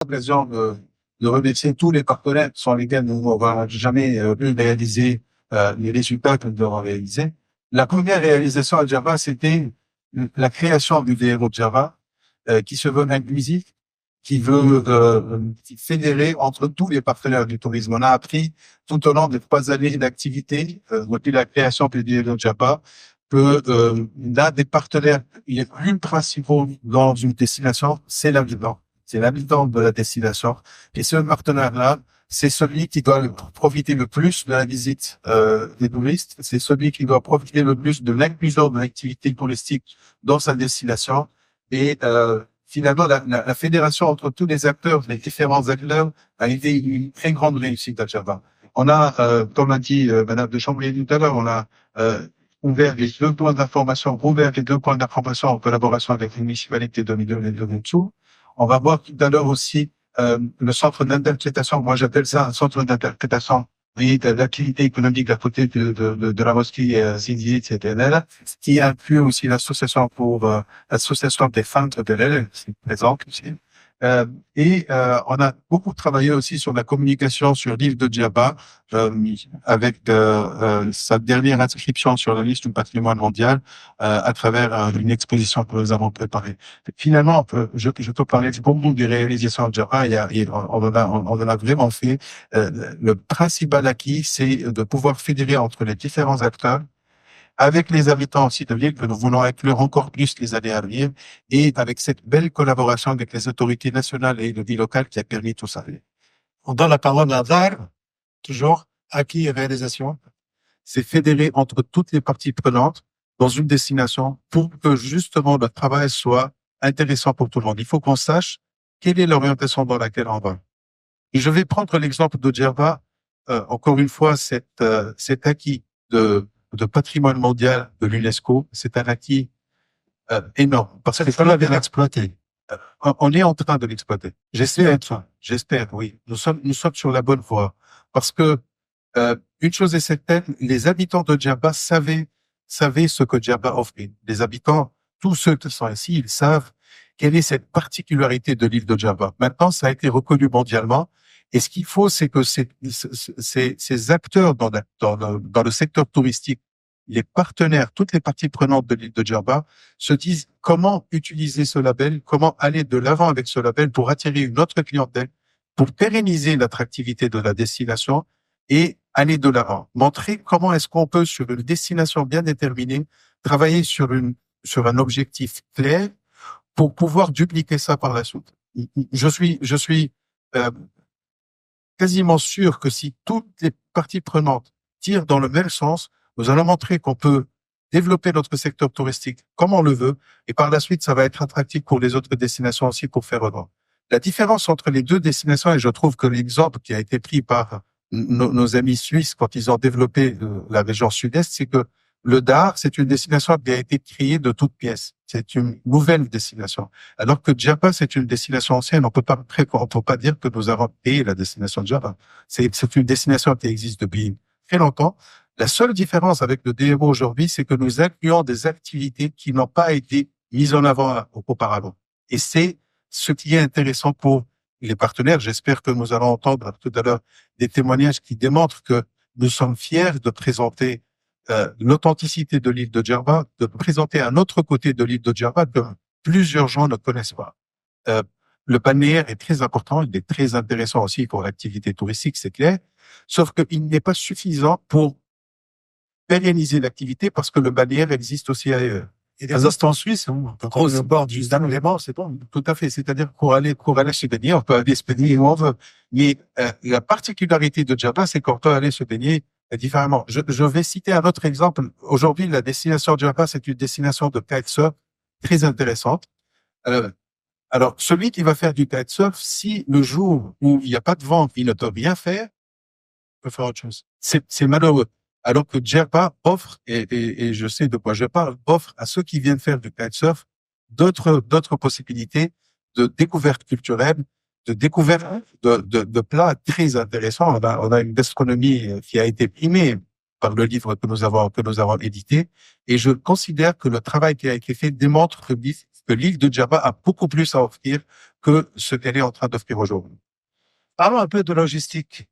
L'occasion de remercier tous les partenaires sans lesquels nous n'aurons jamais pu réaliser les résultats que nous avons réalisés. La première réalisation à Java, c'était la création du DRO Java, qui se veut inclusif, qui veut fédérer entre tous les partenaires du tourisme. On a appris tout au long des 3 années d'activité, depuis la création du DRO Java, que l'un des partenaires les plus principaux dans une destination, c'est l'habitant. C'est l'habitant de la destination. Et ce partenaire-là, c'est celui qui doit profiter le plus de la visite des touristes. C'est celui qui doit profiter le plus de l'inclusion de l'activité touristique dans sa destination. Et finalement, la fédération entre tous les acteurs, les différents acteurs, a été une très grande réussite à Java. On a, comme a dit Madame de Chambly tout à l'heure, on a ouvert les deux points d'information, en collaboration avec les municipalités de Middelburg et de Mutsu. On va voir tout à l'heure aussi le centre d'interprétation. Moi, j'appelle ça un centre d'interprétation de l'activité économique à côté de la mosquée Sidi CTNL, qui inclut aussi l'association l'association des femmes de l'EL, qui est présente aussi. On a beaucoup travaillé aussi sur la communication sur l'île de Djerba, avec sa dernière inscription sur la liste du patrimoine mondial, à travers une exposition que nous avons préparée. Finalement, je peux parler beaucoup des réalisations de Djerba. On en a vraiment fait. Le principal acquis, c'est de pouvoir fédérer entre les différents acteurs, avec les habitants aussi de l'île, que nous voulons inclure encore plus les années à venir, et avec cette belle collaboration avec les autorités nationales et locales qui a permis tout ça. On donne la parole à Dar, toujours, acquis et réalisation. C'est fédérer entre toutes les parties prenantes dans une destination pour que justement le travail soit intéressant pour tout le monde. Il faut qu'on sache quelle est l'orientation dans laquelle on va. Et je vais prendre l'exemple de Djerba. Encore une fois, cet acquis de patrimoine mondial de l'UNESCO, c'est un acquis énorme. Parce qu'il fallait bien l'exploiter. On est en train de l'exploiter. J'espère, oui. Nous sommes sur la bonne voie. Parce que une chose est certaine, les habitants de Djerba savaient ce que Djerba offrait. Les habitants, tous ceux qui sont ici, ils savent quelle est cette particularité de l'île de Djerba. Maintenant, ça a été reconnu mondialement. Et ce qu'il faut, c'est que ces acteurs dans le secteur touristique, les partenaires, toutes les parties prenantes de l'île de Djerba, se disent comment utiliser ce label, comment aller de l'avant avec ce label pour attirer une autre clientèle, pour pérenniser l'attractivité de la destination et aller de l'avant. Montrer comment est-ce qu'on peut, sur une destination bien déterminée, travailler sur un objectif clair pour pouvoir dupliquer ça par la suite. Je suis quasiment sûr que si toutes les parties prenantes tirent dans le même sens, nous allons montrer qu'on peut développer notre secteur touristique comme on le veut, et par la suite, ça va être attractif pour les autres destinations aussi pour faire autant. La différence entre les deux destinations, et je trouve que l'exemple qui a été pris par nos amis suisses quand ils ont développé la région sud-est, c'est que le Dar, c'est une destination qui a été créée de toutes pièces. C'est une nouvelle destination. Alors que Djerba, c'est une destination ancienne. On peut pas dire que nous avons créé la destination de Djerba. C'est une destination qui existe depuis très longtemps. La seule différence avec le DMO aujourd'hui, c'est que nous incluons des activités qui n'ont pas été mises en avant auparavant. Et c'est ce qui est intéressant pour les partenaires. J'espère que nous allons entendre tout à l'heure des témoignages qui démontrent que nous sommes fiers de présenter l'authenticité de l'île de Djerba, de présenter un autre côté de l'île de Djerba que plusieurs gens ne connaissent pas. Le balnéaire est très important, il est très intéressant aussi pour l'activité touristique, c'est clair, sauf qu'il n'est pas suffisant pour pérenniser l'activité parce que le balnéaire existe aussi ailleurs. Et des instants suisses, on peut prendre le bord du Léman, c'est bon. Tout à fait. C'est-à-dire pour aller se baigner, on peut aller se baigner où on veut. Mais la particularité de Djerba, c'est qu'on peut aller se baigner différemment. Je vais citer un autre exemple. Aujourd'hui, la destination de Djerba, c'est une destination de kitesurf très intéressante. Alors, celui qui va faire du kitesurf, si le jour où il n'y a pas de vent, il ne peut rien faire, peut faire autre chose. C'est malheureux. Alors que Djerba offre, et je sais de quoi je parle, offre à ceux qui viennent faire du kitesurf d'autres possibilités de découverte culturelle, de découverte de plats très intéressants. On a une gastronomie qui a été primée par le livre que nous avons édité, et je considère que le travail qui a été fait démontre que l'île de Djerba a beaucoup plus à offrir que ce qu'elle est en train d'offrir aujourd'hui. Parlons un peu de logistique.